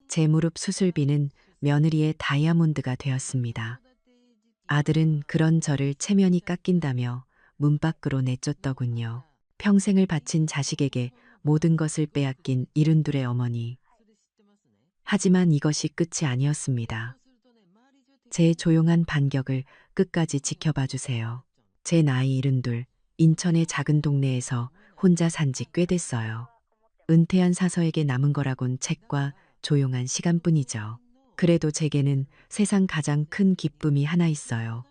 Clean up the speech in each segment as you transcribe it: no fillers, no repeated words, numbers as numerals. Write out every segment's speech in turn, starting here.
제 무릎 수술비는 며느리의 다이아몬드가 되었습니다. 아들은 그런 저를 체면이 깎인다며 문 밖으로 내쫓더군요. 평생을 바친 자식에게 모든 것을 빼앗긴 이른둘의 어머니. 하지만 이것이 끝이 아니었습니다. 제 조용한 반격을 끝까지 지켜봐 주세요. 제 나이 이른둘, 인천의 작은 동네에서 혼자 산지 꽤 됐어요. 은퇴한 사서에게 남은 거라곤 책과 조용한 시간뿐이죠. 그래도 제게는 세상 가장 큰 기쁨이 하나 있어요.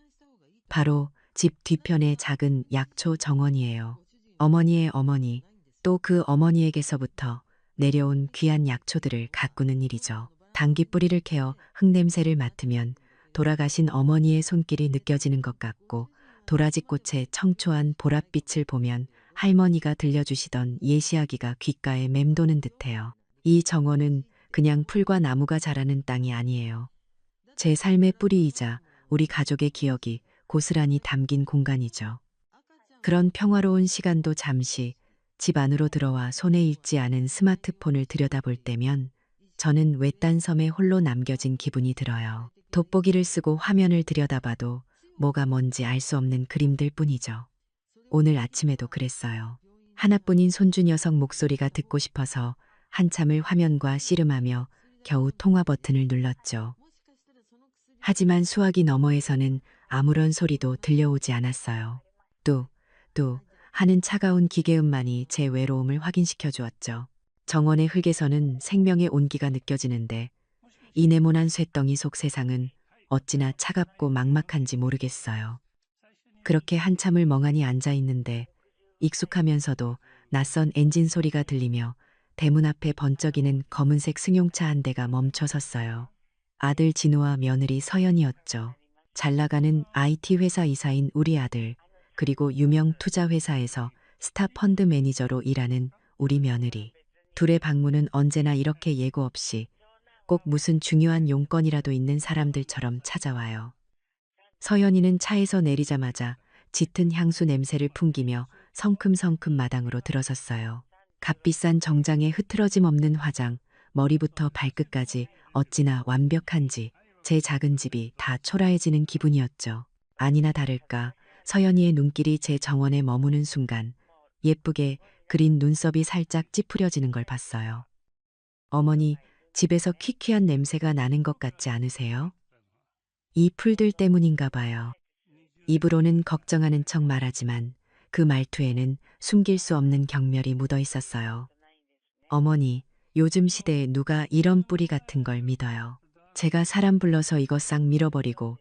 바로 집 뒤편의 작은 약초 정원이에요. 어머니의 어머니, 또 그 어머니에게서부터 내려온 귀한 약초들을 가꾸는 일이죠. 당귀 뿌리를 캐어 흙냄새를 맡으면 돌아가신 어머니의 손길이 느껴지는 것 같고, 도라지꽃의 청초한 보랏빛을 보면 할머니가 들려주시던 옛 이야기가 귓가에 맴도는 듯해요. 이 정원은 그냥 풀과 나무가 자라는 땅이 아니에요. 제 삶의 뿌리이자 우리 가족의 기억이 고스란히 담긴 공간이죠. 그런 평화로운 시간도 잠시 집 안으로 들어와 손에 익지 않은 스마트폰을 들여다볼 때면 저는 외딴 섬에 홀로 남겨진 기분이 들어요. 돋보기를 쓰고 화면을 들여다봐도 뭐가 뭔지 알 수 없는 그림들 뿐이죠. 오늘 아침에도 그랬어요. 하나뿐인 손주 녀석 목소리가 듣고 싶어서 한참을 화면과 씨름하며 겨우 통화 버튼을 눌렀죠. 하지만 수화기 너머에서는 아무런 소리도 들려오지 않았어요. 뚝, 뚝 하는 차가운 기계음만이 제 외로움을 확인시켜 주었죠. 정원의 흙에서는 생명의 온기가 느껴지는데 이 네모난 쇳덩이 속 세상은 어찌나 차갑고 막막한지 모르겠어요. 그렇게 한참을 멍하니 앉아 있는데 익숙하면서도 낯선 엔진 소리가 들리며 대문 앞에 번쩍이는 검은색 승용차 한 대가 멈춰 섰어요. 아들 진우와 며느리 서연이었죠. 잘 나가는 IT 회사 이사인 우리 아들, 그리고 유명 투자 회사에서 스타 펀드 매니저로 일하는 우리 며느리. 둘의 방문은 언제나 이렇게 예고 없이 꼭 무슨 중요한 용건이라도 있는 사람들처럼 찾아와요. 서연이는 차에서 내리자마자 짙은 향수 냄새를 풍기며 성큼성큼 마당으로 들어섰어요. 값비싼 정장에 흐트러짐 없는 화장, 머리부터 발끝까지 어찌나 완벽한지 제 작은 집이 다 초라해지는 기분이었죠. 아니나 다를까 서연이의 눈길이 제 정원에 머무는 순간 예쁘게 그린 눈썹이 살짝 찌푸려지는 걸 봤어요. 어머니, 집에서 퀴퀴한 냄새가 나는 것 같지 않으세요? 이 풀들 때문인가 봐요. 입으로는 걱정하는 척 말하지만 그 말투에는 숨길 수 없는 경멸이 묻어 있었어요. 어머니, 요즘 시대에 누가 이런 뿌리 같은 걸 믿어요. 제가 사람 불러서 이거 싹 밀어버리고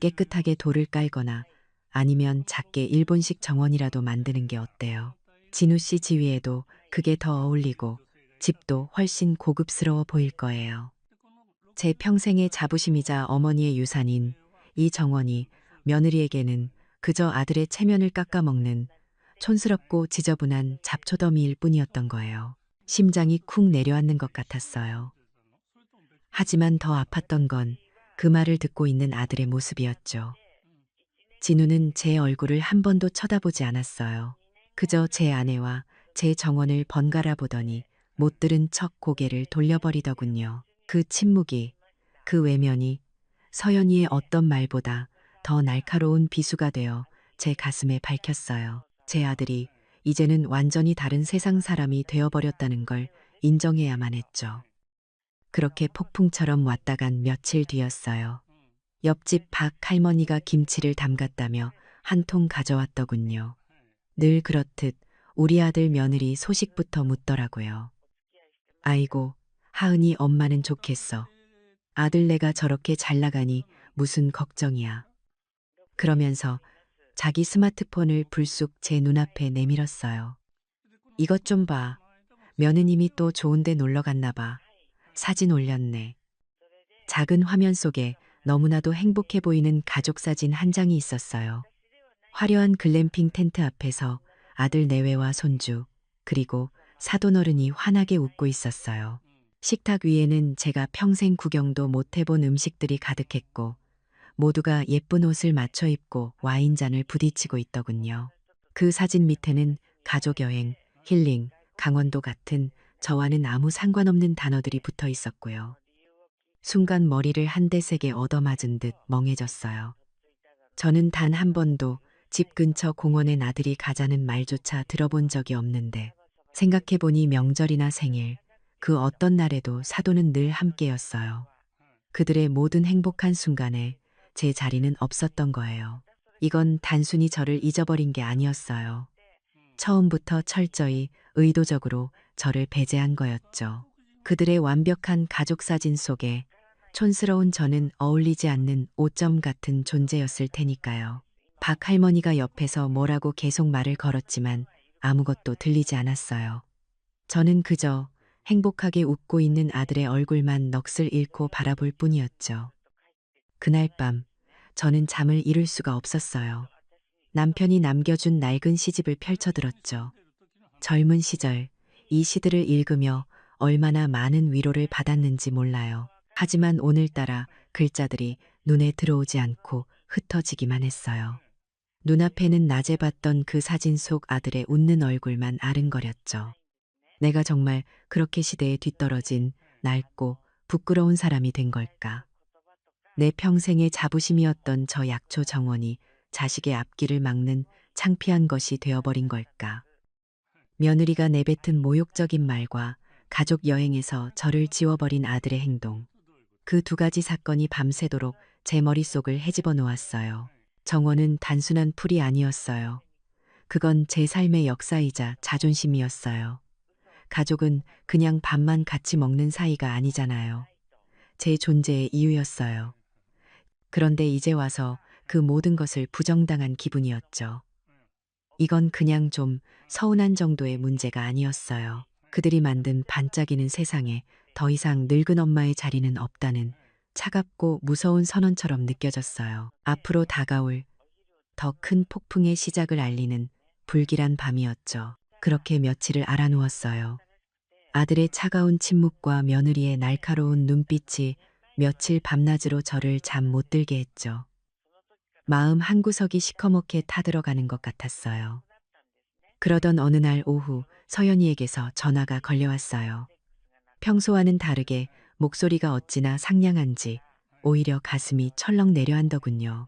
깨끗하게 돌을 깔거나 아니면 작게 일본식 정원이라도 만드는 게 어때요? 진우 씨 지위에도 그게 더 어울리고 집도 훨씬 고급스러워 보일 거예요. 제 평생의 자부심이자 어머니의 유산인 이 정원이 며느리에게는 그저 아들의 체면을 깎아먹는 촌스럽고 지저분한 잡초더미일 뿐이었던 거예요. 심장이 쿵 내려앉는 것 같았어요. 하지만 더 아팠던 건 그 말을 듣고 있는 아들의 모습이었죠. 진우는 제 얼굴을 한 번도 쳐다보지 않았어요. 그저 제 아내와 제 정원을 번갈아 보더니 못 들은 척 고개를 돌려버리더군요. 그 침묵이, 그 외면이 서연이의 어떤 말보다 더 날카로운 비수가 되어 제 가슴에 밝혔어요. 제 아들이 이제는 완전히 다른 세상 사람이 되어버렸다는 걸 인정해야만 했죠. 그렇게 폭풍처럼 왔다 간 며칠 뒤였어요. 옆집 박 할머니가 김치를 담갔다며 한 통 가져왔더군요. 늘 그렇듯 우리 아들 며느리 소식부터 묻더라고요. 아이고, 하은이 엄마는 좋겠어. 아들네가 저렇게 잘 나가니 무슨 걱정이야. 그러면서 자기 스마트폰을 불쑥 제 눈앞에 내밀었어요. 이것 좀 봐. 며느님이 또 좋은 데 놀러 갔나 봐. 사진 올렸네. 작은 화면 속에 너무나도 행복해 보이는 가족 사진 한 장이 있었어요. 화려한 글램핑 텐트 앞에서 아들 내외와 손주, 그리고 사돈어른이 환하게 웃고 있었어요. 식탁 위에는 제가 평생 구경도 못 해본 음식들이 가득했고, 모두가 예쁜 옷을 맞춰 입고 와인잔을 부딪히고 있더군요. 그 사진 밑에는 가족여행, 힐링, 강원도 같은 저와는 아무 상관없는 단어들이 붙어 있었고요. 순간 머리를 한 대 세게 얻어맞은 듯 멍해졌어요. 저는 단 한 번도 집 근처 공원에 나들이 가자는 말조차 들어본 적이 없는데 생각해보니 명절이나 생일, 그 어떤 날에도 사돈은 늘 함께였어요. 그들의 모든 행복한 순간에 제 자리는 없었던 거예요. 이건 단순히 저를 잊어버린 게 아니었어요. 처음부터 철저히 의도적으로 저를 배제한 거였죠. 그들의 완벽한 가족 사진 속에 촌스러운 저는 어울리지 않는 오점 같은 존재였을 테니까요. 박 할머니가 옆에서 뭐라고 계속 말을 걸었지만 아무것도 들리지 않았어요. 저는 그저 행복하게 웃고 있는 아들의 얼굴만 넋을 잃고 바라볼 뿐이었죠. 그날 밤 저는 잠을 이룰 수가 없었어요. 남편이 남겨준 낡은 시집을 펼쳐들었죠. 젊은 시절 이 시들을 읽으며 얼마나 많은 위로를 받았는지 몰라요. 하지만 오늘따라 글자들이 눈에 들어오지 않고 흩어지기만 했어요. 눈앞에는 낮에 봤던 그 사진 속 아들의 웃는 얼굴만 아른거렸죠. 내가 정말 그렇게 시대에 뒤떨어진 낡고 부끄러운 사람이 된 걸까? 내 평생의 자부심이었던 저 약초 정원이 자식의 앞길을 막는 창피한 것이 되어버린 걸까? 며느리가 내뱉은 모욕적인 말과 가족 여행에서 저를 지워버린 아들의 행동. 그 두 가지 사건이 밤새도록 제 머릿속을 헤집어 놓았어요. 정원은 단순한 풀이 아니었어요. 그건 제 삶의 역사이자 자존심이었어요. 가족은 그냥 밥만 같이 먹는 사이가 아니잖아요. 제 존재의 이유였어요. 그런데 이제 와서 그 모든 것을 부정당한 기분이었죠. 이건 그냥 좀 서운한 정도의 문제가 아니었어요. 그들이 만든 반짝이는 세상에 더 이상 늙은 엄마의 자리는 없다는 차갑고 무서운 선언처럼 느껴졌어요. 앞으로 다가올 더 큰 폭풍의 시작을 알리는 불길한 밤이었죠. 그렇게 며칠을 알아누웠어요. 아들의 차가운 침묵과 며느리의 날카로운 눈빛이 며칠 밤낮으로 저를 잠 못 들게 했죠. 마음 한구석이 시커멓게 타들어가는 것 같았어요. 그러던 어느 날 오후 서연이에게서 전화가 걸려왔어요. 평소와는 다르게 목소리가 어찌나 상냥한지 오히려 가슴이 철렁 내려앉더군요.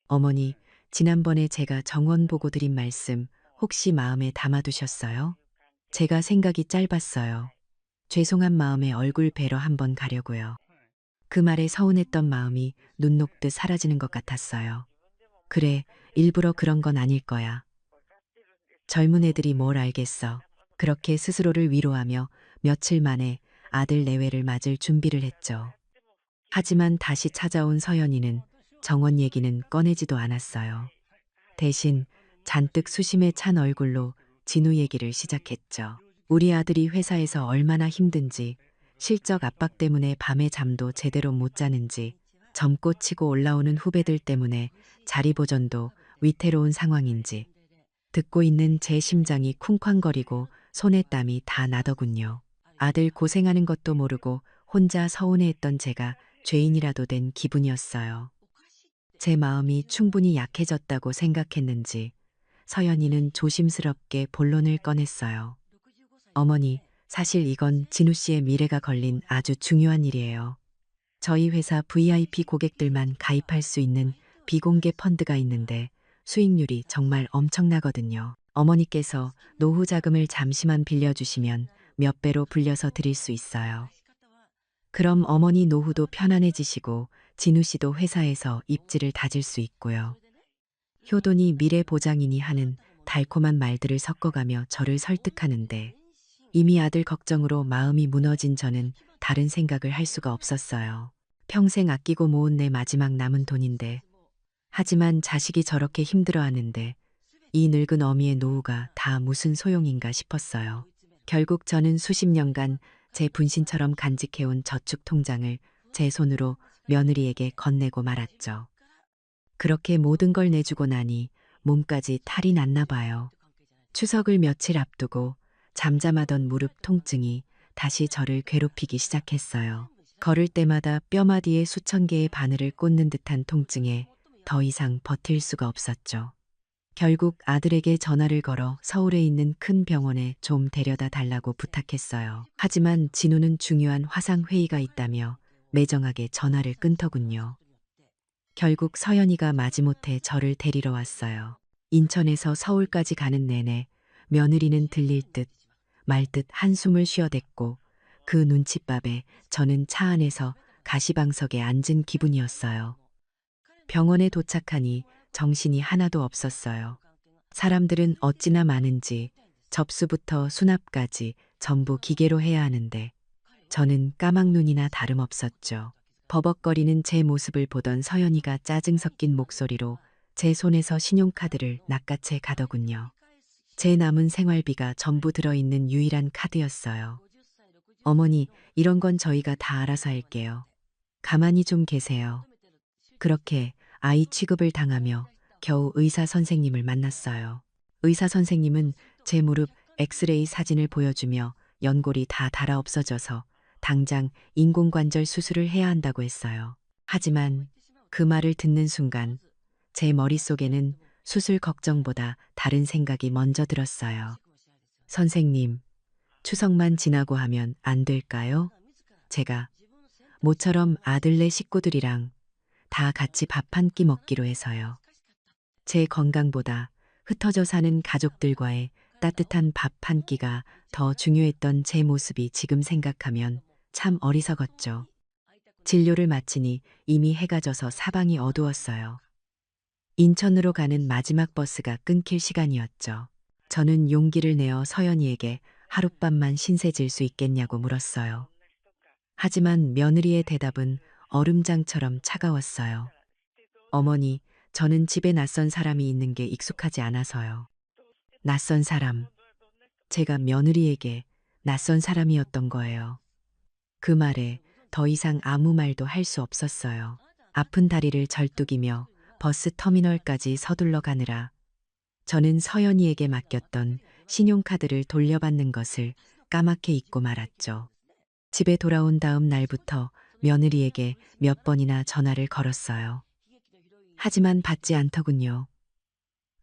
어머니, 지난번에 제가 정원 보고 드린 말씀 혹시 마음에 담아두셨어요? 제가 생각이 짧았어요. 죄송한 마음에 얼굴 뵈러 한번 가려고요. 그 말에 서운했던 마음이 눈 녹듯 사라지는 것 같았어요. 그래, 일부러 그런 건 아닐 거야. 젊은 애들이 뭘 알겠어. 그렇게 스스로를 위로하며 며칠 만에 아들 내외를 맞을 준비를 했죠. 하지만 다시 찾아온 서연이는 정원 얘기는 꺼내지도 않았어요. 대신 잔뜩 수심에 찬 얼굴로 진우 얘기를 시작했죠. 우리 아들이 회사에서 얼마나 힘든지, 실적 압박 때문에 밤에 잠도 제대로 못 자는지, 젊고 치고 올라오는 후배들 때문에 자리 보전도 위태로운 상황인지, 듣고 있는 제 심장이 쿵쾅거리고 손에 땀이 다 나더군요. 아들 고생하는 것도 모르고 혼자 서운해했던 제가 죄인이라도 된 기분이었어요. 제 마음이 충분히 약해졌다고 생각했는지 서연이는 조심스럽게 본론을 꺼냈어요. 어머니, 사실 이건 진우 씨의 미래가 걸린 아주 중요한 일이에요. 저희 회사 VIP 고객들만 가입할 수 있는 비공개 펀드가 있는데 수익률이 정말 엄청나거든요. 어머니께서 노후 자금을 잠시만 빌려주시면 몇 배로 불려서 드릴 수 있어요. 그럼 어머니 노후도 편안해지시고 진우 씨도 회사에서 입지를 다질 수 있고요. 효돈이 미래 보장이니 하는 달콤한 말들을 섞어가며 저를 설득하는데 이미 아들 걱정으로 마음이 무너진 저는 다른 생각을 할 수가 없었어요. 평생 아끼고 모은 내 마지막 남은 돈인데 하지만 자식이 저렇게 힘들어하는데 이 늙은 어미의 노후가 다 무슨 소용인가 싶었어요. 결국 저는 수십 년간 제 분신처럼 간직해온 저축 통장을 제 손으로 며느리에게 건네고 말았죠. 그렇게 모든 걸 내주고 나니 몸까지 탈이 났나 봐요. 추석을 며칠 앞두고 잠잠하던 무릎 통증이 다시 저를 괴롭히기 시작했어요. 걸을 때마다 뼈마디에 수천 개의 바늘을 꽂는 듯한 통증에 더 이상 버틸 수가 없었죠. 결국 아들에게 전화를 걸어 서울에 있는 큰 병원에 좀 데려다 달라고 부탁했어요. 하지만 진우는 중요한 화상 회의가 있다며 매정하게 전화를 끊더군요. 결국 서연이가 마지못해 저를 데리러 왔어요. 인천에서 서울까지 가는 내내 며느리는 들릴 듯 말 듯 한숨을 쉬어댔고 그 눈칫밥에 저는 차 안에서 가시방석에 앉은 기분이었어요. 병원에 도착하니 정신이 하나도 없었어요. 사람들은 어찌나 많은지 접수부터 수납까지 전부 기계로 해야 하는데 저는 까막눈이나 다름없었죠. 버벅거리는 제 모습을 보던 서연이가 짜증 섞인 목소리로 제 손에서 신용카드를 낚아채 가더군요. 제 남은 생활비가 전부 들어있는 유일한 카드였어요. 어머니, 이런 건 저희가 다 알아서 할게요. 가만히 좀 계세요. 그렇게 아이 취급을 당하며 겨우 의사 선생님을 만났어요. 의사 선생님은 제 무릎 엑스레이 사진을 보여주며 연골이 다 닳아 없어져서 당장 인공관절 수술을 해야 한다고 했어요. 하지만 그 말을 듣는 순간 제 머릿속에는 수술 걱정보다 다른 생각이 먼저 들었어요. 선생님, 추석만 지나고 하면 안 될까요? 제가 모처럼 아들네 식구들이랑 다 같이 밥 한 끼 먹기로 해서요. 제 건강보다 흩어져 사는 가족들과의 따뜻한 밥 한 끼가 더 중요했던 제 모습이 지금 생각하면 참 어리석었죠. 진료를 마치니 이미 해가 져서 사방이 어두웠어요. 인천으로 가는 마지막 버스가 끊길 시간이었죠. 저는 용기를 내어 서연이에게 하룻밤만 신세질 수 있겠냐고 물었어요. 하지만 며느리의 대답은 얼음장처럼 차가웠어요. 어머니, 저는 집에 낯선 사람이 있는 게 익숙하지 않아서요. 낯선 사람. 제가 며느리에게 낯선 사람이었던 거예요. 그 말에 더 이상 아무 말도 할 수 없었어요. 아픈 다리를 절뚝이며 버스 터미널까지 서둘러 가느라 저는 서연이에게 맡겼던 신용카드를 돌려받는 것을 까맣게 잊고 말았죠. 집에 돌아온 다음 날부터 며느리에게 몇 번이나 전화를 걸었어요. 하지만 받지 않더군요.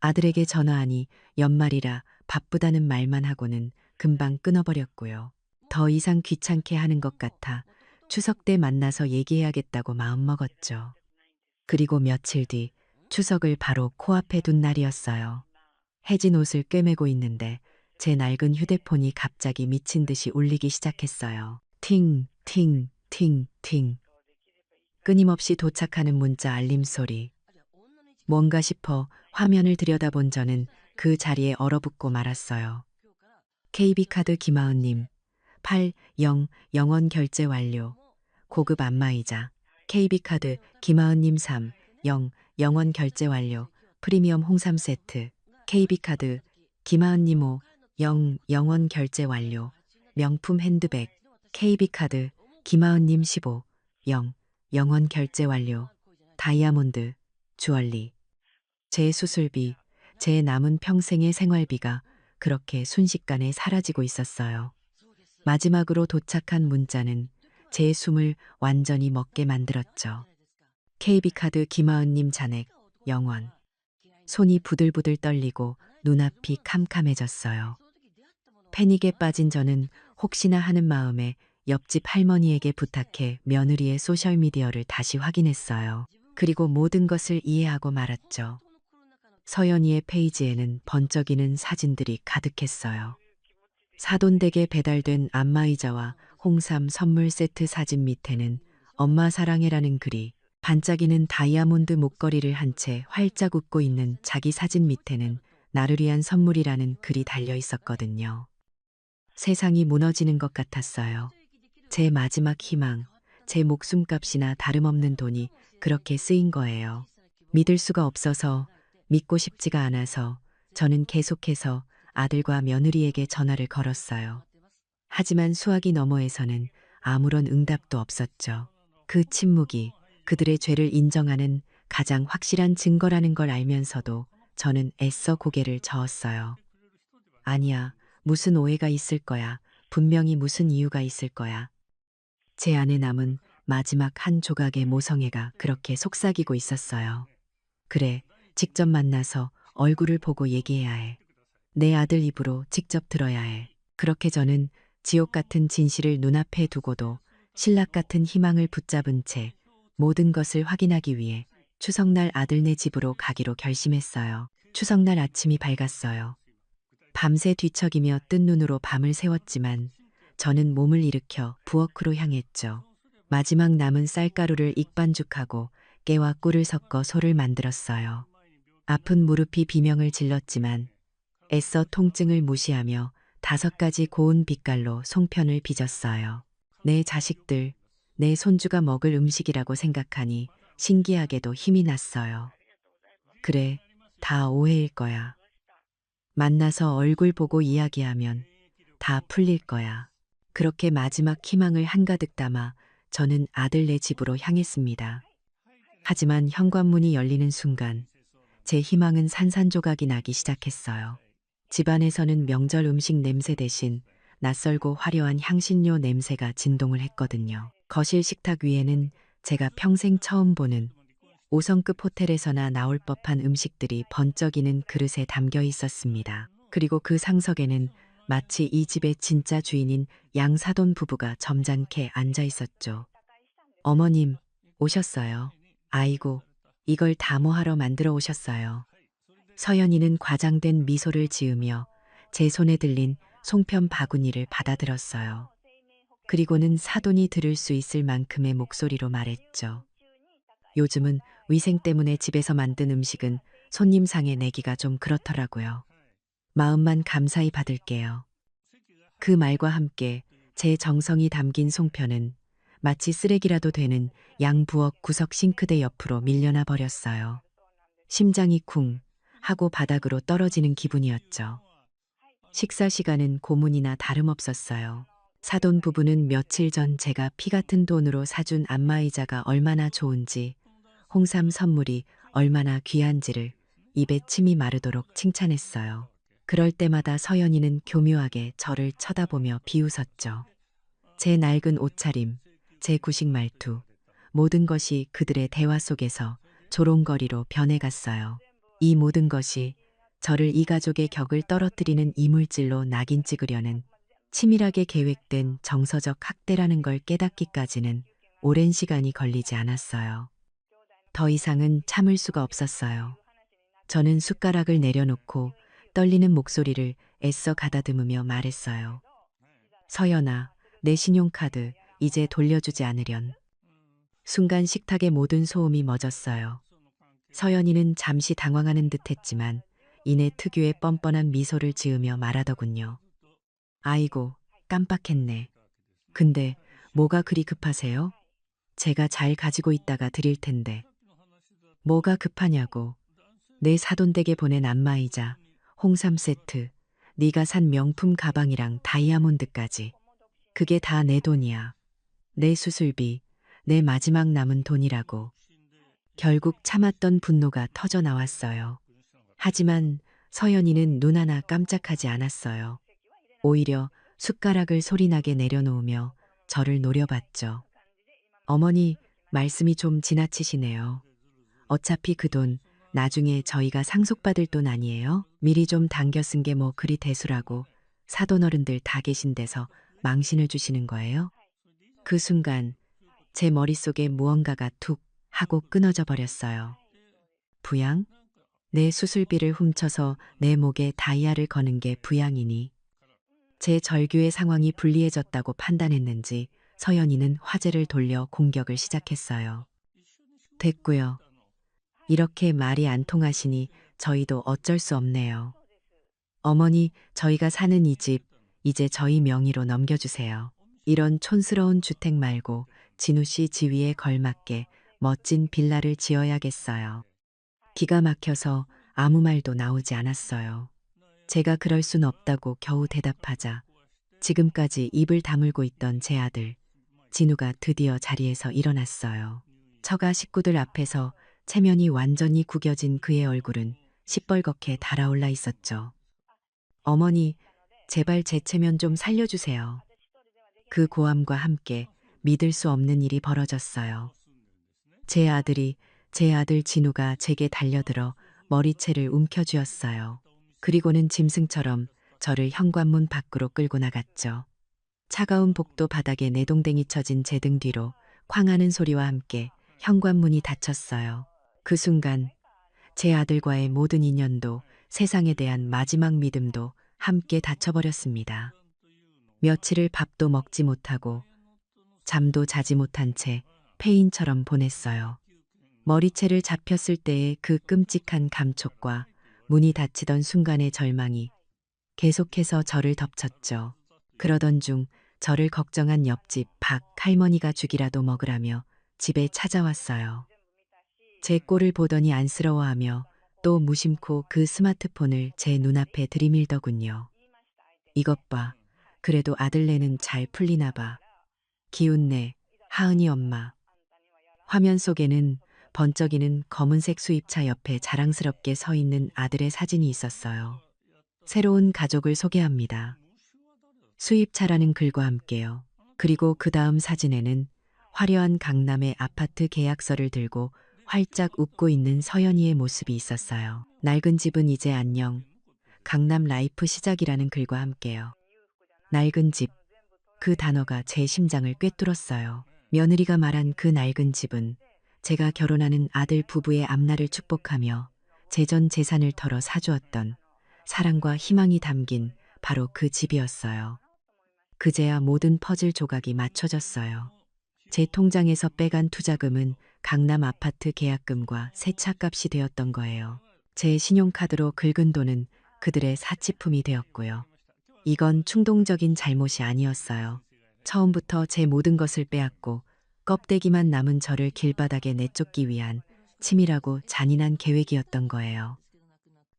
아들에게 전화하니 연말이라 바쁘다는 말만 하고는 금방 끊어버렸고요. 더 이상 귀찮게 하는 것 같아 추석 때 만나서 얘기해야겠다고 마음먹었죠. 그리고 며칠 뒤 추석을 바로 코앞에 둔 날이었어요. 해진 옷을 꿰매고 있는데 제 낡은 휴대폰이 갑자기 미친 듯이 울리기 시작했어요. 팅, 팅, 팅, 팅. 끊임없이 도착하는 문자 알림 소리. 뭔가 싶어 화면을 들여다본 저는 그 자리에 얼어붙고 말았어요. KB카드 김하은님, 80 영원 결제 완료. 고급 안마의자. KB카드 김하은님 30 영원 결제 완료. 프리미엄 홍삼 세트. KB카드 김하은님 50 영원 결제 완료. 명품 핸드백. KB카드 김하은님 15 영원 결제 완료. 다이아몬드 주얼리. 제 수술비, 제 남은 평생의 생활비가 그렇게 순식간에 사라지고 있었어요. 마지막으로 도착한 문자는 제 숨을 완전히 먹게 만들었죠. KB카드 김하은님 잔액 영원. 손이 부들부들 떨리고 눈앞이 캄캄해졌어요. 패닉에 빠진 저는 혹시나 하는 마음에 옆집 할머니에게 부탁해 며느리의 소셜미디어를 다시 확인했어요. 그리고 모든 것을 이해하고 말았죠. 서연이의 페이지에는 번쩍이는 사진들이 가득했어요. 사돈댁에 배달된 안마의자와 홍삼 선물 세트 사진 밑에는 엄마 사랑해라는 글이, 반짝이는 다이아몬드 목걸이를 한 채 활짝 웃고 있는 자기 사진 밑에는 나를 위한 선물이라는 글이 달려 있었거든요. 세상이 무너지는 것 같았어요. 제 마지막 희망, 제 목숨값이나 다름없는 돈이 그렇게 쓰인 거예요. 믿을 수가 없어서, 믿고 싶지가 않아서 저는 계속해서 아들과 며느리에게 전화를 걸었어요. 하지만 수화기 너머에서는 아무런 응답도 없었죠. 그 침묵이 그들의 죄를 인정하는 가장 확실한 증거라는 걸 알면서도 저는 애써 고개를 저었어요. 아니야, 무슨 오해가 있을 거야. 분명히 무슨 이유가 있을 거야. 제 안에 남은 마지막 한 조각의 모성애가 그렇게 속삭이고 있었어요. 그래, 직접 만나서 얼굴을 보고 얘기해야 해. 내 아들 입으로 직접 들어야 해. 그렇게 저는 지옥 같은 진실을 눈앞에 두고도 신락 같은 희망을 붙잡은 채 모든 것을 확인하기 위해 추석날 아들네 집으로 가기로 결심했어요. 추석날 아침이 밝았어요. 밤새 뒤척이며 뜬 눈으로 밤을 새웠지만 저는 몸을 일으켜 부엌으로 향했죠. 마지막 남은 쌀가루를 익반죽하고 깨와 꿀을 섞어 소를 만들었어요. 아픈 무릎이 비명을 질렀지만 애써 통증을 무시하며 5가지 고운 빛깔로 송편을 빚었어요. 내 자식들, 내 손주가 먹을 음식이라고 생각하니 신기하게도 힘이 났어요. 그래, 다 오해일 거야. 만나서 얼굴 보고 이야기하면 다 풀릴 거야. 그렇게 마지막 희망을 한가득 담아 저는 아들네 집으로 향했습니다. 하지만 현관문이 열리는 순간 제 희망은 산산조각이 나기 시작했어요. 집안에서는 명절 음식 냄새 대신 낯설고 화려한 향신료 냄새가 진동을 했거든요. 거실 식탁 위에는 제가 평생 처음 보는 5성급 호텔에서나 나올 법한 음식들이 번쩍이는 그릇에 담겨 있었습니다. 그리고 그 상석에는 마치 이 집의 진짜 주인인 양사돈 부부가 점잖게 앉아 있었죠. 어머님, 오셨어요. 아이고, 이걸 다 뭐하러 만들어 오셨어요. 서연이는 과장된 미소를 지으며 제 손에 들린 송편 바구니를 받아들었어요. 그리고는 사돈이 들을 수 있을 만큼의 목소리로 말했죠. 요즘은 위생 때문에 집에서 만든 음식은 손님상에 내기가 좀 그렇더라고요. 마음만 감사히 받을게요. 그 말과 함께 제 정성이 담긴 송편은 마치 쓰레기라도 되는 양부엌 구석 싱크대 옆으로 밀려나 버렸어요. 심장이 쿵 하고 바닥으로 떨어지는 기분이었죠. 식사 시간은 고문이나 다름없었어요. 사돈 부부는 며칠 전 제가 피 같은 돈으로 사준 안마의자가 얼마나 좋은지, 홍삼 선물이 얼마나 귀한지를 입에 침이 마르도록 칭찬했어요. 그럴 때마다 서연이는 교묘하게 저를 쳐다보며 비웃었죠. 제 낡은 옷차림, 제 구식 말투, 모든 것이 그들의 대화 속에서 조롱거리로 변해갔어요. 이 모든 것이 저를 이 가족의 격을 떨어뜨리는 이물질로 낙인 찍으려는 치밀하게 계획된 정서적 학대라는 걸 깨닫기까지는 오랜 시간이 걸리지 않았어요. 더 이상은 참을 수가 없었어요. 저는 숟가락을 내려놓고 떨리는 목소리를 애써 가다듬으며 말했어요. 서연아, 내 신용카드 이제 돌려주지 않으련. 순간 식탁의 모든 소음이 멎었어요. 서연이는 잠시 당황하는 듯 했지만 이내 특유의 뻔뻔한 미소를 지으며 말하더군요. 아이고, 깜빡했네. 근데 뭐가 그리 급하세요? 제가 잘 가지고 있다가 드릴 텐데. 뭐가 급하냐고. 내 사돈댁에 보낸 안마의자, 홍삼 세트, 네가 산 명품 가방이랑 다이아몬드까지. 그게 다 내 돈이야. 내 수술비, 내 마지막 남은 돈이라고. 결국 참았던 분노가 터져 나왔어요. 하지만 서연이는 눈 하나 깜짝하지 않았어요. 오히려 숟가락을 소리나게 내려놓으며 저를 노려봤죠. 어머니, 말씀이 좀 지나치시네요. 어차피 그 돈 나중에 저희가 상속받을 돈 아니에요? 미리 좀 당겨 쓴 게 뭐 그리 대수라고 사돈 어른들 다 계신 데서 망신을 주시는 거예요? 그 순간 제 머릿속에 무언가가 툭 하고 끊어져 버렸어요. 부양? 내 수술비를 훔쳐서 내 목에 다이아를 거는 게 부양이니. 제 절규의 상황이 불리해졌다고 판단했는지 서연이는 화제를 돌려 공격을 시작했어요. 됐고요. 이렇게 말이 안 통하시니 저희도 어쩔 수 없네요. 어머니, 저희가 사는 이 집 이제 저희 명의로 넘겨주세요. 이런 촌스러운 주택 말고 진우 씨 지위에 걸맞게 멋진 빌라를 지어야겠어요. 기가 막혀서 아무 말도 나오지 않았어요. 제가 그럴 순 없다고 겨우 대답하자 지금까지 입을 다물고 있던 제 아들 진우가 드디어 자리에서 일어났어요. 처가 식구들 앞에서 체면이 완전히 구겨진 그의 얼굴은 시뻘겋게 달아올라 있었죠. 어머니, 제발 제 체면 좀 살려주세요. 그 고함과 함께 믿을 수 없는 일이 벌어졌어요. 제 아들 진우가 제게 달려들어 머리채를 움켜쥐었어요. 그리고는 짐승처럼 저를 현관문 밖으로 끌고 나갔죠. 차가운 복도 바닥에 내동댕이 쳐진 제 등 뒤로 쾅하는 소리와 함께 현관문이 닫혔어요. 그 순간 제 아들과의 모든 인연도 세상에 대한 마지막 믿음도 함께 닫혀버렸습니다. 며칠을 밥도 먹지 못하고 잠도 자지 못한 채 폐인처럼 보냈어요. 머리채를 잡혔을 때의 그 끔찍한 감촉과 문이 닫히던 순간의 절망이 계속해서 저를 덮쳤죠. 그러던 중 저를 걱정한 옆집 박 할머니가 죽이라도 먹으라며 집에 찾아왔어요. 제 꼴을 보더니 안쓰러워하며 또 무심코 그 스마트폰을 제 눈앞에 들이밀더군요. 이것 봐. 그래도 아들네는 잘 풀리나 봐. 기운내. 하은이 엄마. 화면 속에는 번쩍이는 검은색 수입차 옆에 자랑스럽게 서 있는 아들의 사진이 있었어요. 새로운 가족을 소개합니다. 수입차라는 글과 함께요. 그리고 그 다음 사진에는 화려한 강남의 아파트 계약서를 들고 활짝 웃고 있는 서연이의 모습이 있었어요. 낡은 집은 이제 안녕. 강남 라이프 시작이라는 글과 함께요. 낡은 집. 그 단어가 제 심장을 꿰뚫었어요. 며느리가 말한 그 낡은 집은 제가 결혼하는 아들 부부의 앞날을 축복하며 제 전 재산을 털어 사주었던 사랑과 희망이 담긴 바로 그 집이었어요. 그제야 모든 퍼즐 조각이 맞춰졌어요. 제 통장에서 빼간 투자금은 강남 아파트 계약금과 새 차값이 되었던 거예요. 제 신용카드로 긁은 돈은 그들의 사치품이 되었고요. 이건 충동적인 잘못이 아니었어요. 처음부터 제 모든 것을 빼앗고 껍데기만 남은 저를 길바닥에 내쫓기 위한 치밀하고 잔인한 계획이었던 거예요.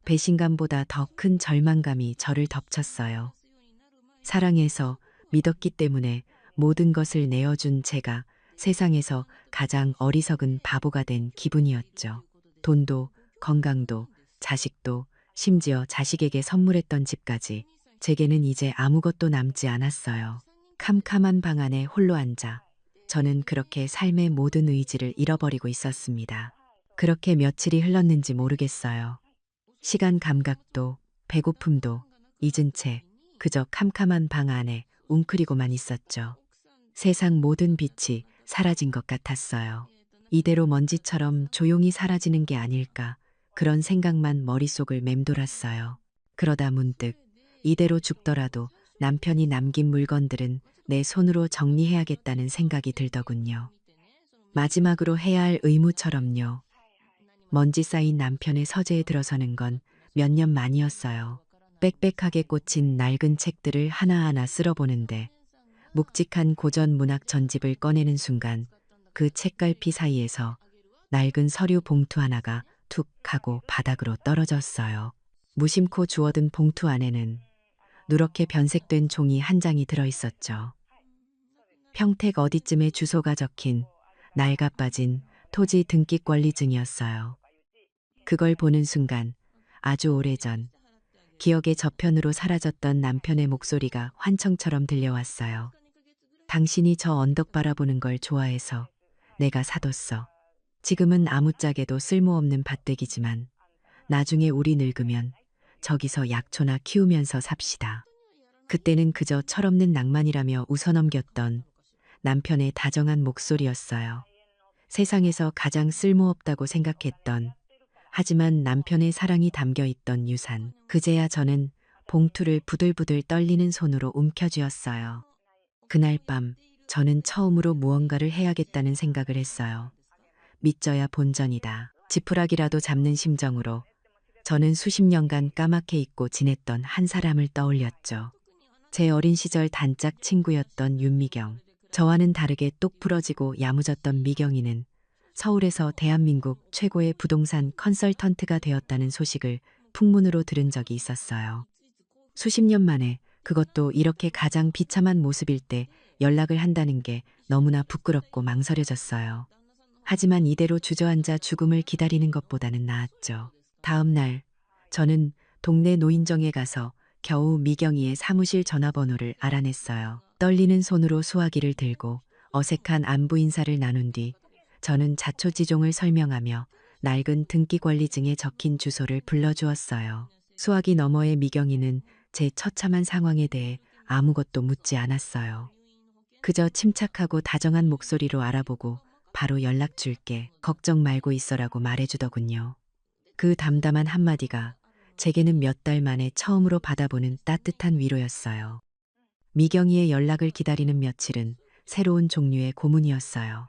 배신감보다 더 큰 절망감이 저를 덮쳤어요. 사랑해서 믿었기 때문에 모든 것을 내어준 제가 세상에서 가장 어리석은 바보가 된 기분이었죠. 돈도, 건강도, 자식도, 심지어 자식에게 선물했던 집까지 제게는 이제 아무것도 남지 않았어요. 캄캄한 방 안에 홀로 앉아 저는 그렇게 삶의 모든 의지를 잃어버리고 있었습니다. 그렇게 며칠이 흘렀는지 모르겠어요. 시간 감각도 배고픔도 잊은 채 그저 캄캄한 방 안에 웅크리고만 있었죠. 세상 모든 빛이 사라진 것 같았어요. 이대로 먼지처럼 조용히 사라지는 게 아닐까 그런 생각만 머릿속을 맴돌았어요. 그러다 문득 이대로 죽더라도 남편이 남긴 물건들은 내 손으로 정리해야겠다는 생각이 들더군요. 마지막으로 해야 할 의무처럼요. 먼지 쌓인 남편의 서재에 들어서는 건 몇 년 만이었어요. 빽빽하게 꽂힌 낡은 책들을 하나하나 쓸어보는데 묵직한 고전 문학 전집을 꺼내는 순간 그 책갈피 사이에서 낡은 서류 봉투 하나가 툭 하고 바닥으로 떨어졌어요. 무심코 주워든 봉투 안에는 누렇게 변색된 종이 한 장이 들어있었죠. 평택 어디쯤에 주소가 적힌 낡아빠진 토지 등기권리증이었어요. 그걸 보는 순간 아주 오래전 기억의 저편으로 사라졌던 남편의 목소리가 환청처럼 들려왔어요. 당신이 저 언덕 바라보는 걸 좋아해서 내가 사뒀어. 지금은 아무짝에도 쓸모없는 밭대기지만 나중에 우리 늙으면 저기서 약초나 키우면서 삽시다. 그때는 그저 철없는 낭만이라며 웃어넘겼던 남편의 다정한 목소리였어요. 세상에서 가장 쓸모없다고 생각했던 하지만 남편의 사랑이 담겨 있던 유산. 그제야 저는 봉투를 부들부들 떨리는 손으로 움켜쥐었어요. 그날 밤 저는 처음으로 무언가를 해야겠다는 생각을 했어요. 믿져야 본전이다. 지푸라기라도 잡는 심정으로 저는 수십 년간 까맣게 잊고 지냈던 한 사람을 떠올렸죠. 제 어린 시절 단짝 친구였던 윤미경. 저와는 다르게 똑 부러지고 야무졌던 미경이는 서울에서 대한민국 최고의 부동산 컨설턴트가 되었다는 소식을 풍문으로 들은 적이 있었어요. 수십 년 만에 그것도 이렇게 가장 비참한 모습일 때 연락을 한다는 게 너무나 부끄럽고 망설여졌어요. 하지만 이대로 주저앉아 죽음을 기다리는 것보다는 나았죠. 다음 날 저는 동네 노인정에 가서 겨우 미경이의 사무실 전화번호를 알아냈어요. 떨리는 손으로 수화기를 들고 어색한 안부 인사를 나눈 뒤 저는 자초지종을 설명하며 낡은 등기권리증에 적힌 주소를 불러주었어요. 수화기 너머의 미경이는 제 처참한 상황에 대해 아무것도 묻지 않았어요. 그저 침착하고 다정한 목소리로 알아보고 바로 연락 줄게. 걱정 말고 있어라고 말해주더군요. 그 담담한 한마디가 제게는 몇 달 만에 처음으로 받아보는 따뜻한 위로였어요. 미경이의 연락을 기다리는 며칠은 새로운 종류의 고문이었어요.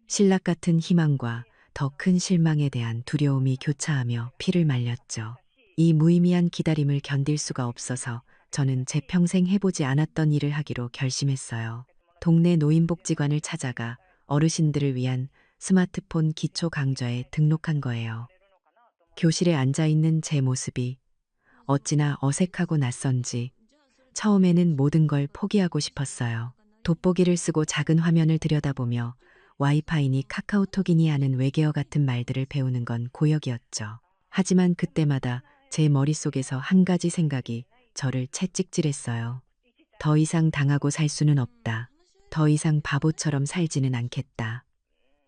신락 같은 희망과 더 큰 실망에 대한 두려움이 교차하며 피를 말렸죠. 이 무의미한 기다림을 견딜 수가 없어서 저는 제 평생 해보지 않았던 일을 하기로 결심했어요. 동네 노인복지관을 찾아가 어르신들을 위한 스마트폰 기초 강좌에 등록한 거예요. 교실에 앉아 있는 제 모습이 어찌나 어색하고 낯선지 처음에는 모든 걸 포기하고 싶었어요. 돋보기를 쓰고 작은 화면을 들여다보며 와이파이니 카카오톡이니 하는 외계어 같은 말들을 배우는 건 고역이었죠. 하지만 그때마다 제 머릿속에서 한 가지 생각이 저를 채찍질했어요. 더 이상 당하고 살 수는 없다. 더 이상 바보처럼 살지는 않겠다.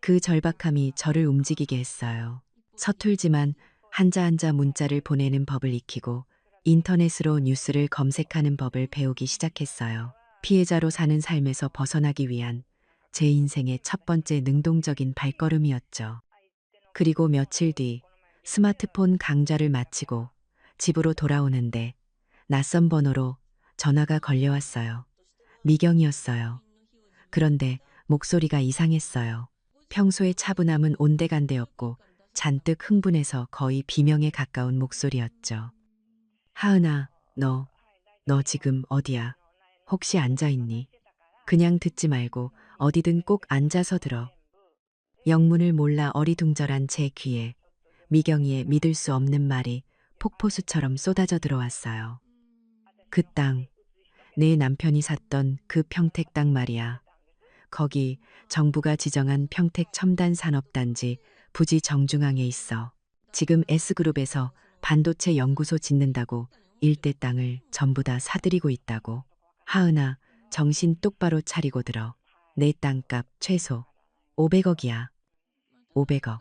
그 절박함이 저를 움직이게 했어요. 서툴지만 한자 한자 문자를 보내는 법을 익히고 인터넷으로 뉴스를 검색하는 법을 배우기 시작했어요. 피해자로 사는 삶에서 벗어나기 위한 제 인생의 첫 번째 능동적인 발걸음이었죠. 그리고 며칠 뒤 스마트폰 강좌를 마치고 집으로 돌아오는데 낯선 번호로 전화가 걸려왔어요. 미경이었어요. 그런데 목소리가 이상했어요. 평소의 차분함은 온데간데였고 잔뜩 흥분해서 거의 비명에 가까운 목소리였죠. 하은아, 너 지금 어디야? 혹시 앉아있니? 그냥 듣지 말고 어디든 꼭 앉아서 들어. 영문을 몰라 어리둥절한 제 귀에 미경이의 믿을 수 없는 말이 폭포수처럼 쏟아져 들어왔어요. 그 땅, 내 남편이 샀던 그 평택 땅 말이야. 거기 정부가 지정한 평택 첨단산업단지 부지 정중앙에 있어. 지금 S그룹에서 반도체 연구소 짓는다고 일대 땅을 전부 다 사들이고 있다고. 하은아, 정신 똑바로 차리고 들어. 내 땅값 최소 500억이야. 500억.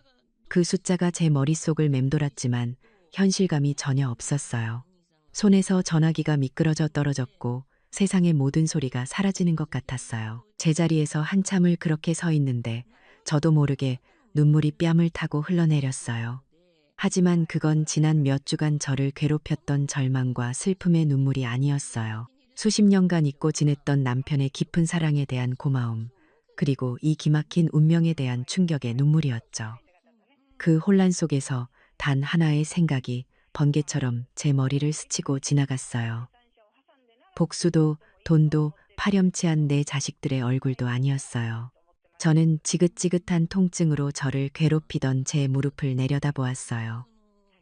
그 숫자가 제 머릿속을 맴돌았지만 현실감이 전혀 없었어요. 손에서 전화기가 미끄러져 떨어졌고 세상의 모든 소리가 사라지는 것 같았어요. 제자리에서 한참을 그렇게 서 있는데 저도 모르게 눈물이 뺨을 타고 흘러내렸어요. 하지만 그건 지난 몇 주간 저를 괴롭혔던 절망과 슬픔의 눈물이 아니었어요. 수십 년간 잊고 지냈던 남편의 깊은 사랑에 대한 고마움, 그리고 이 기막힌 운명에 대한 충격의 눈물이었죠. 그 혼란 속에서 단 하나의 생각이 번개처럼 제 머리를 스치고 지나갔어요. 복수도 돈도 파렴치한 내 자식들의 얼굴도 아니었어요. 저는 지긋지긋한 통증으로 저를 괴롭히던 제 무릎을 내려다보았어요.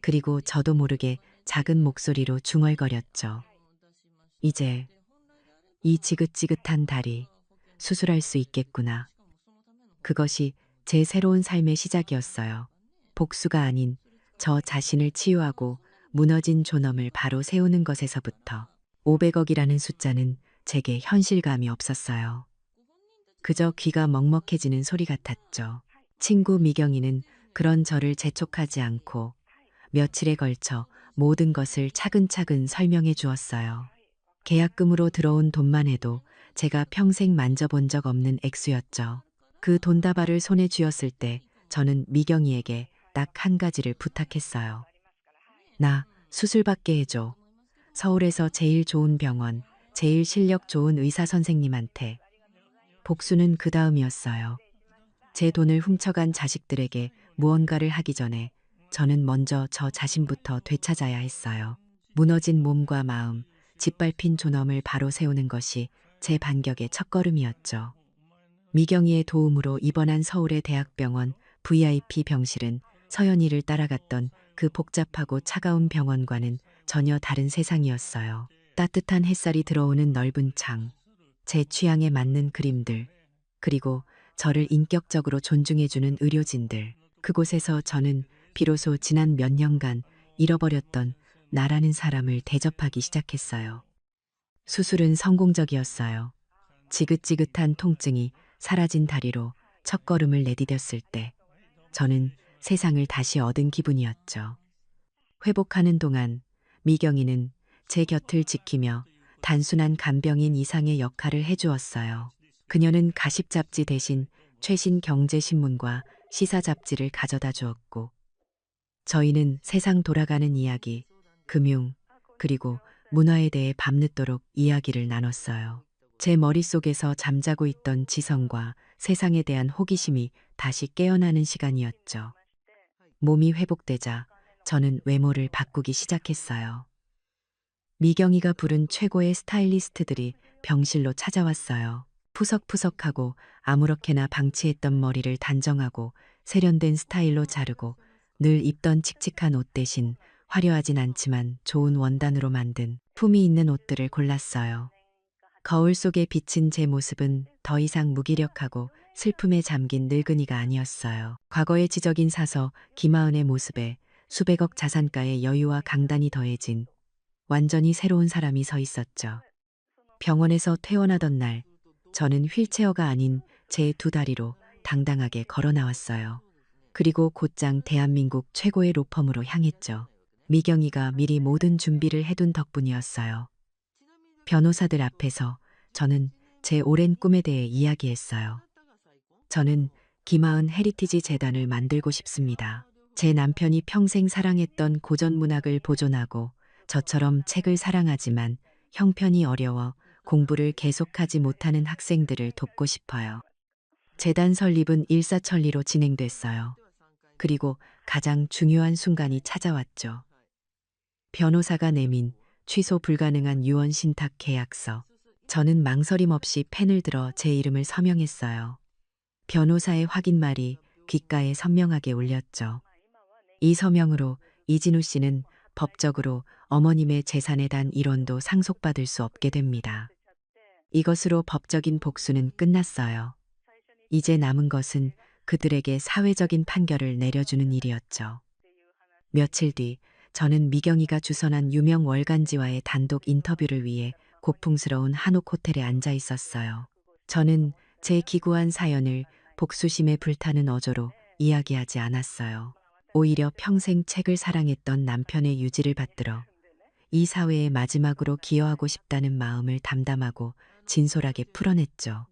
그리고 저도 모르게 작은 목소리로 중얼거렸죠. 이제 이 지긋지긋한 다리 수술할 수 있겠구나. 그것이 제 새로운 삶의 시작이었어요. 복수가 아닌 저 자신을 치유하고 무너진 존엄을 바로 세우는 것에서부터 500억이라는 숫자는 제게 현실감이 없었어요. 그저 귀가 먹먹해지는 소리 같았죠. 친구 미경이는 그런 저를 재촉하지 않고 며칠에 걸쳐 모든 것을 차근차근 설명해 주었어요. 계약금으로 들어온 돈만 해도 제가 평생 만져본 적 없는 액수였죠. 그 돈다발을 손에 쥐었을 때 저는 미경이에게 딱 한 가지를 부탁했어요. 나 수술받게 해줘. 서울에서 제일 좋은 병원, 제일 실력 좋은 의사 선생님한테. 복수는 그 다음이었어요. 제 돈을 훔쳐간 자식들에게 무언가를 하기 전에 저는 먼저 저 자신부터 되찾아야 했어요. 무너진 몸과 마음, 짓밟힌 존엄을 바로 세우는 것이 제 반격의 첫걸음이었죠. 미경이의 도움으로 입원한 서울의 대학병원 VIP 병실은 서연이를 따라갔던 그 복잡하고 차가운 병원과는 전혀 다른 세상이었어요. 따뜻한 햇살이 들어오는 넓은 창, 제 취향에 맞는 그림들, 그리고 저를 인격적으로 존중해주는 의료진들. 그곳에서 저는 비로소 지난 몇 년간 잃어버렸던 나라는 사람을 대접하기 시작했어요. 수술은 성공적이었어요. 지긋지긋한 통증이 사라진 다리로 첫걸음을 내디뎠을 때 저는 세상을 다시 얻은 기분이었죠. 회복하는 동안 미경이는 제 곁을 지키며 단순한 간병인 이상의 역할을 해주었어요. 그녀는 가십 잡지 대신 최신 경제신문과 시사 잡지를 가져다 주었고, 저희는 세상 돌아가는 이야기, 금융, 그리고 문화에 대해 밤늦도록 이야기를 나눴어요. 제 머릿속에서 잠자고 있던 지성과 세상에 대한 호기심이 다시 깨어나는 시간이었죠. 몸이 회복되자 저는 외모를 바꾸기 시작했어요. 미경이가 부른 최고의 스타일리스트들이 병실로 찾아왔어요. 푸석푸석하고 아무렇게나 방치했던 머리를 단정하고 세련된 스타일로 자르고 늘 입던 칙칙한 옷 대신 화려하진 않지만 좋은 원단으로 만든 품위 있는 옷들을 골랐어요. 거울 속에 비친 제 모습은 더 이상 무기력하고 슬픔에 잠긴 늙은이가 아니었어요. 과거의 지적인 사서 김하은의 모습에 수백억 자산가의 여유와 강단이 더해진 완전히 새로운 사람이 서 있었죠. 병원에서 퇴원하던 날, 저는 휠체어가 아닌 제 두 다리로 당당하게 걸어 나왔어요. 그리고 곧장 대한민국 최고의 로펌으로 향했죠. 미경이가 미리 모든 준비를 해둔 덕분이었어요. 변호사들 앞에서 저는 제 오랜 꿈에 대해 이야기했어요. 저는 김하은 헤리티지 재단을 만들고 싶습니다. 제 남편이 평생 사랑했던 고전 문학을 보존하고 저처럼 책을 사랑하지만 형편이 어려워 공부를 계속하지 못하는 학생들을 돕고 싶어요. 재단 설립은 일사천리로 진행됐어요. 그리고 가장 중요한 순간이 찾아왔죠. 변호사가 내민 취소 불가능한 유언 신탁 계약서. 저는 망설임 없이 펜을 들어 제 이름을 서명했어요. 변호사의 확인말이 귓가에 선명하게 울렸죠. 이 서명으로 이진우 씨는 법적으로 어머님의 재산에 단 1원도 상속받을 수 없게 됩니다. 이것으로 법적인 복수는 끝났어요. 이제 남은 것은 그들에게 사회적인 판결을 내려주는 일이었죠. 며칠 뒤 저는 미경이가 주선한 유명 월간지와의 단독 인터뷰를 위해 고풍스러운 한옥 호텔에 앉아 있었어요. 저는 제 기구한 사연을 복수심에 불타는 어조로 이야기하지 않았어요. 오히려 평생 책을 사랑했던 남편의 유지를 받들어 이 사회에 마지막으로 기여하고 싶다는 마음을 담담하고 진솔하게 풀어냈죠.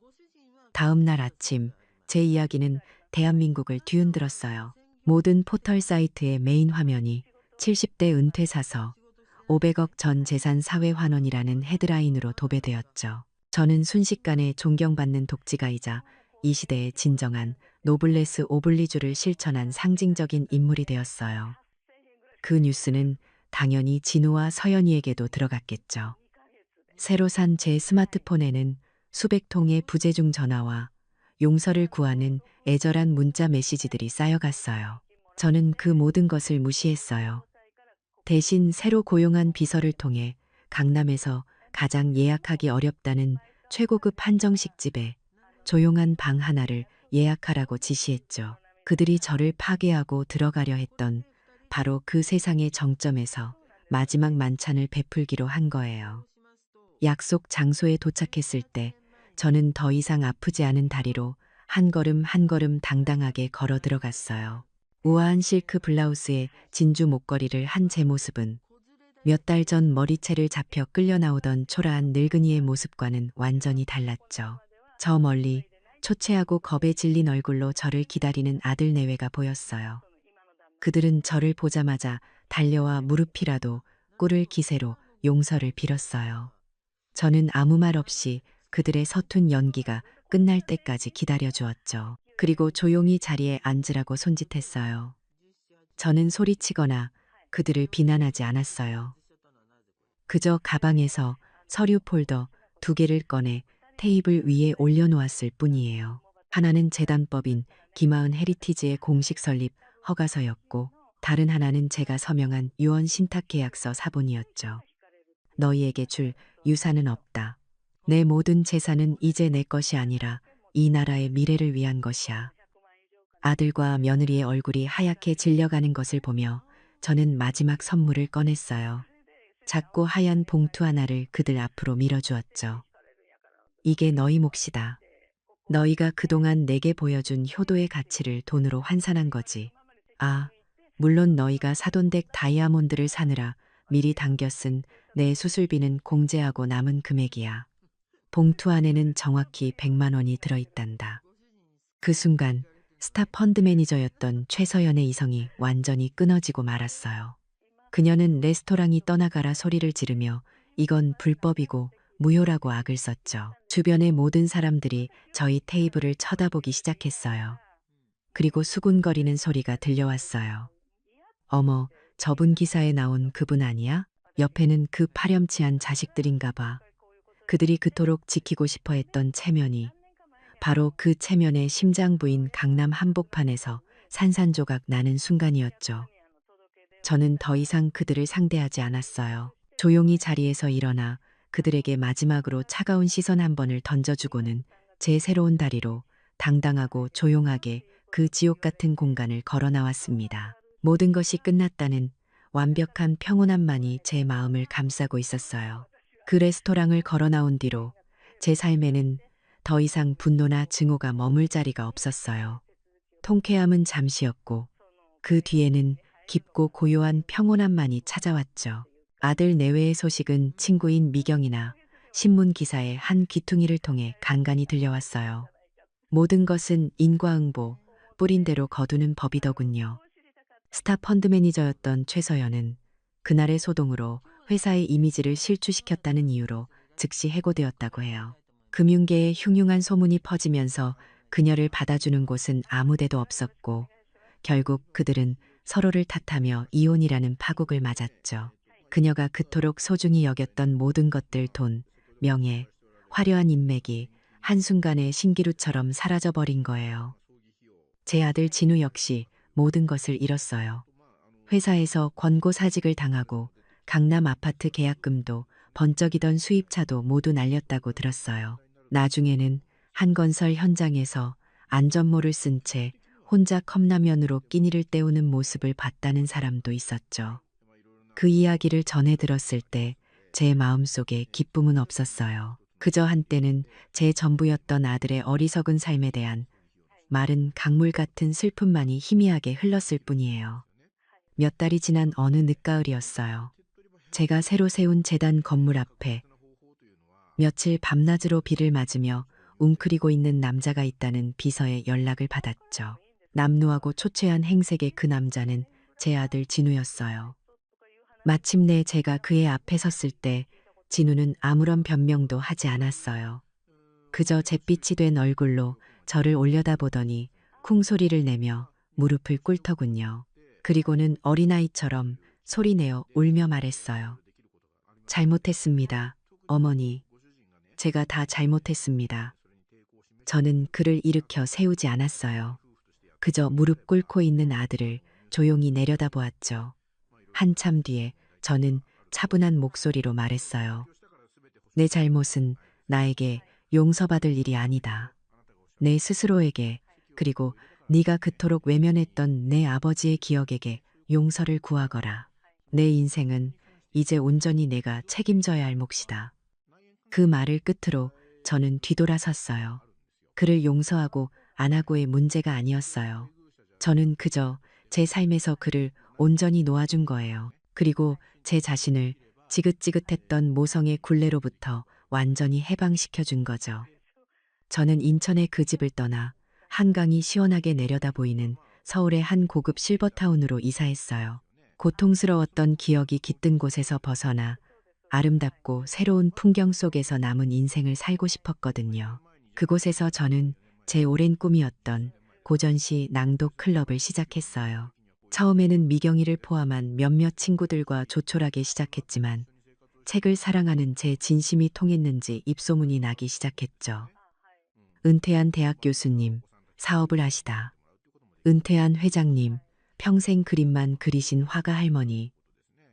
다음 날 아침 제 이야기는 대한민국을 뒤흔들었어요. 모든 포털 사이트의 메인 화면이 70대 은퇴 사서 500억 전 재산 사회 환원이라는 헤드라인으로 도배되었죠. 저는 순식간에 존경받는 독지가이자 이 시대의 진정한 노블레스 오블리주를 실천한 상징적인 인물이 되었어요. 그 뉴스는 당연히 진우와 서연이에게도 들어갔겠죠. 새로 산 제 스마트폰에는 수백 통의 부재중 전화와 용서를 구하는 애절한 문자 메시지들이 쌓여갔어요. 저는 그 모든 것을 무시했어요. 대신 새로 고용한 비서를 통해 강남에서 가장 예약하기 어렵다는 최고급 한정식 집에 조용한 방 하나를 예약하라고 지시했죠. 그들이 저를 파괴하고 들어가려 했던 바로 그 세상의 정점에서 마지막 만찬을 베풀기로 한 거예요. 약속 장소에 도착했을 때 저는 더 이상 아프지 않은 다리로 한 걸음 한 걸음 당당하게 걸어 들어갔어요. 우아한 실크 블라우스에 진주 목걸이를 한 제 모습은 몇 달 전 머리채를 잡혀 끌려 나오던 초라한 늙은이의 모습과는 완전히 달랐죠. 저 멀리 초췌하고 겁에 질린 얼굴로 저를 기다리는 아들 내외가 보였어요. 그들은 저를 보자마자 달려와 무릎이라도 꿇을 기세로 용서를 빌었어요. 저는 아무 말 없이 그들의 서툰 연기가 끝날 때까지 기다려주었죠. 그리고 조용히 자리에 앉으라고 손짓했어요. 저는 소리치거나 그들을 비난하지 않았어요. 그저 가방에서 서류 폴더 2개를 꺼내 테이블 위에 올려놓았을 뿐이에요. 하나는 재단법인 김하은 헤리티지의 공식 설립 허가서였고, 다른 하나는 제가 서명한 유언 신탁 계약서 사본이었죠. 너희에게 줄 유산은 없다. 내 모든 재산은 이제 내 것이 아니라 이 나라의 미래를 위한 것이야. 아들과 며느리의 얼굴이 하얗게 질려가는 것을 보며 저는 마지막 선물을 꺼냈어요. 작고 하얀 봉투 하나를 그들 앞으로 밀어주었죠. 이게 너희 몫이다. 너희가 그동안 내게 보여준 효도의 가치를 돈으로 환산한 거지. 아, 물론 너희가 사돈댁 다이아몬드를 사느라 미리 당겨 쓴 내 수술비는 공제하고 남은 금액이야. 봉투 안에는 정확히 100만 원이 들어있단다. 그 순간 스타 펀드 매니저였던 최서연의 이성이 완전히 끊어지고 말았어요. 그녀는 레스토랑이 떠나가라 소리를 지르며 이건 불법이고 무효라고 악을 썼죠. 주변의 모든 사람들이 저희 테이블을 쳐다보기 시작했어요. 그리고 수군거리는 소리가 들려왔어요. 어머, 저분 기사에 나온 그분 아니야? 옆에는 그 파렴치한 자식들인가 봐. 그들이 그토록 지키고 싶어 했던 체면이 바로 그 체면의 심장 부인 강남 한복판에서 산산조각 나는 순간이었죠. 저는 더 이상 그들을 상대하지 않았어요. 조용히 자리에서 일어나 그들에게 마지막으로 차가운 시선 한 번을 던져주고는 제 새로운 다리로 당당하고 조용하게 그 지옥 같은 공간을 걸어 나왔습니다. 모든 것이 끝났다는 완벽한 평온함만이 제 마음을 감싸고 있었어요. 그 레스토랑을 걸어 나온 뒤로 제 삶에는 더 이상 분노나 증오가 머물 자리가 없었어요. 통쾌함은 잠시였고 그 뒤에는 깊고 고요한 평온함만이 찾아왔죠. 아들 내외의 소식은 친구인 미경이나 신문 기사의 한 귀퉁이를 통해 간간히 들려왔어요. 모든 것은 인과응보, 뿌린 대로 거두는 법이더군요. 스타 펀드 매니저였던 최서연은 그날의 소동으로 회사의 이미지를 실추시켰다는 이유로 즉시 해고되었다고 해요. 금융계에 흉흉한 소문이 퍼지면서 그녀를 받아주는 곳은 아무데도 없었고 결국 그들은 서로를 탓하며 이혼이라는 파국을 맞았죠. 그녀가 그토록 소중히 여겼던 모든 것들 돈, 명예, 화려한 인맥이 한순간에 신기루처럼 사라져버린 거예요. 제 아들 진우 역시 모든 것을 잃었어요. 회사에서 권고사직을 당하고 강남 아파트 계약금도 번쩍이던 수입차도 모두 날렸다고 들었어요. 나중에는 한 건설 현장에서 안전모를 쓴 채 혼자 컵라면으로 끼니를 때우는 모습을 봤다는 사람도 있었죠. 그 이야기를 전해 들었을 때 제 마음속에 기쁨은 없었어요. 그저 한때는 제 전부였던 아들의 어리석은 삶에 대한 마른 강물 같은 슬픔만이 희미하게 흘렀을 뿐이에요. 몇 달이 지난 어느 늦가을이었어요. 제가 새로 세운 재단 건물 앞에 며칠 밤낮으로 비를 맞으며 웅크리고 있는 남자가 있다는 비서의 연락을 받았죠. 남루하고 초췌한 행색의 그 남자는 제 아들 진우였어요. 마침내 제가 그의 앞에 섰을 때 진우는 아무런 변명도 하지 않았어요. 그저 잿빛이 된 얼굴로 저를 올려다보더니 쿵소리를 내며 무릎을 꿇더군요. 그리고는 어린아이처럼 소리내어 울며 말했어요. 잘못했습니다, 어머니. 제가 다 잘못했습니다. 저는 그를 일으켜 세우지 않았어요. 그저 무릎 꿇고 있는 아들을 조용히 내려다보았죠. 한참 뒤에 저는 차분한 목소리로 말했어요. 내 잘못은 나에게 용서받을 일이 아니다. 내 스스로에게 그리고 네가 그토록 외면했던 내 아버지의 기억에게 용서를 구하거라. 내 인생은 이제 온전히 내가 책임져야 할 몫이다. 그 말을 끝으로 저는 뒤돌아섰어요. 그를 용서하고 안 하고의 문제가 아니었어요. 저는 그저 제 삶에서 그를 온전히 놓아준 거예요. 그리고 제 자신을 지긋지긋했던 모성의 굴레로부터 완전히 해방시켜 준 거죠. 저는 인천의 그 집을 떠나 한강이 시원하게 내려다 보이는 서울의 한 고급 실버타운으로 이사했어요. 고통스러웠던 기억이 깃든 곳에서 벗어나 아름답고 새로운 풍경 속에서 남은 인생을 살고 싶었거든요. 그곳에서 저는 제 오랜 꿈이었던 고전시 낭독 클럽을 시작했어요. 처음에는 미경이를 포함한 몇몇 친구들과 조촐하게 시작했지만 책을 사랑하는 제 진심이 통했는지 입소문이 나기 시작했죠. 은퇴한 대학 교수님, 사업을 하시다. 은퇴한 회장님, 평생 그림만 그리신 화가 할머니.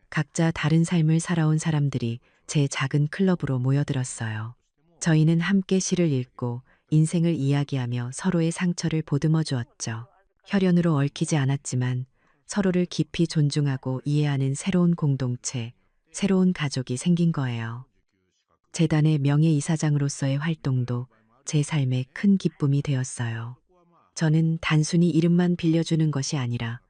각자 다른 삶을 살아온 사람들이 제 작은 클럽으로 모여들었어요. 저희는 함께 시를 읽고 인생을 이야기하며 서로의 상처를 보듬어 주었죠. 혈연으로 얽히지 않았지만 서로를 깊이 존중하고 이해하는 새로운 공동체, 새로운 가족이 생긴 거예요. 재단의 명예이사장으로서의 활동도 제 삶에 큰 기쁨이 되었어요. 저는 단순히 이름만 빌려주는 것이 아니라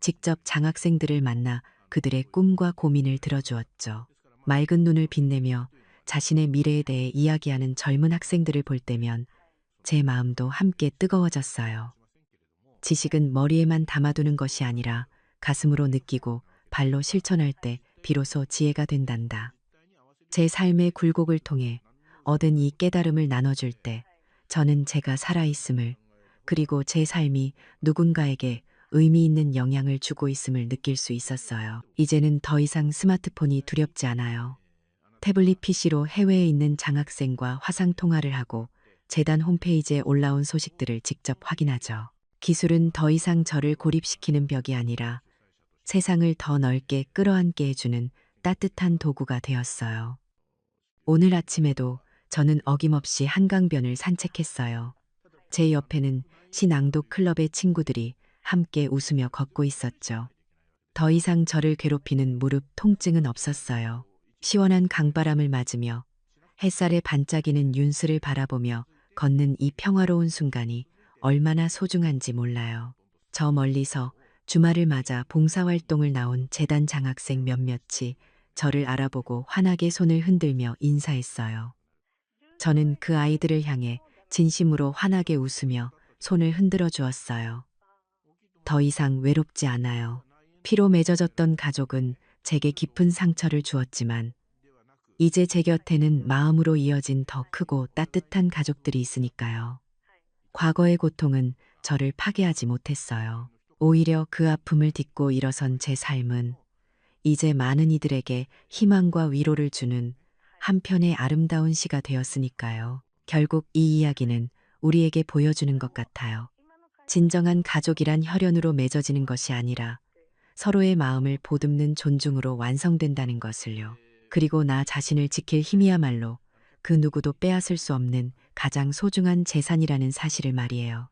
직접 장학생들을 만나 그들의 꿈과 고민을 들어주었죠. 맑은 눈을 빛내며 자신의 미래에 대해 이야기하는 젊은 학생들을 볼 때면 제 마음도 함께 뜨거워졌어요. 지식은 머리에만 담아두는 것이 아니라 가슴으로 느끼고 발로 실천할 때 비로소 지혜가 된단다. 제 삶의 굴곡을 통해 얻은 이 깨달음을 나눠줄 때 저는 제가 살아있음을, 그리고 제 삶이 누군가에게 의미 있는 영향을 주고 있음을 느낄 수 있었어요. 이제는 더 이상 스마트폰이 두렵지 않아요. 태블릿 PC로 해외에 있는 장학생과 화상 통화를 하고 재단 홈페이지에 올라온 소식들을 직접 확인하죠. 기술은 더 이상 저를 고립시키는 벽이 아니라 세상을 더 넓게 끌어안게 해주는 따뜻한 도구가 되었어요. 오늘 아침에도 저는 어김없이 한강변을 산책했어요. 제 옆에는 시낭독 클럽의 친구들이 함께 웃으며 걷고 있었죠. 더 이상 저를 괴롭히는 무릎 통증은 없었어요. 시원한 강바람을 맞으며 햇살에 반짝이는 윤수를 바라보며 걷는 이 평화로운 순간이 얼마나 소중한지 몰라요. 저 멀리서 주말을 맞아 봉사활동을 나온 재단 장학생 몇몇이 저를 알아보고 환하게 손을 흔들며 인사했어요. 저는 그 아이들을 향해 진심으로 환하게 웃으며 손을 흔들어 주었어요. 더 이상 외롭지 않아요. 피로 맺어졌던 가족은 제게 깊은 상처를 주었지만 이제 제 곁에는 마음으로 이어진 더 크고 따뜻한 가족들이 있으니까요. 과거의 고통은 저를 파괴하지 못했어요. 오히려 그 아픔을 딛고 일어선 제 삶은 이제 많은 이들에게 희망과 위로를 주는 한편의 아름다운 시가 되었으니까요. 결국 이 이야기는 우리에게 보여주는 것 같아요. 진정한 가족이란 혈연으로 맺어지는 것이 아니라 서로의 마음을 보듬는 존중으로 완성된다는 것을요. 그리고 나 자신을 지킬 힘이야말로 그 누구도 빼앗을 수 없는 가장 소중한 재산이라는 사실을 말이에요.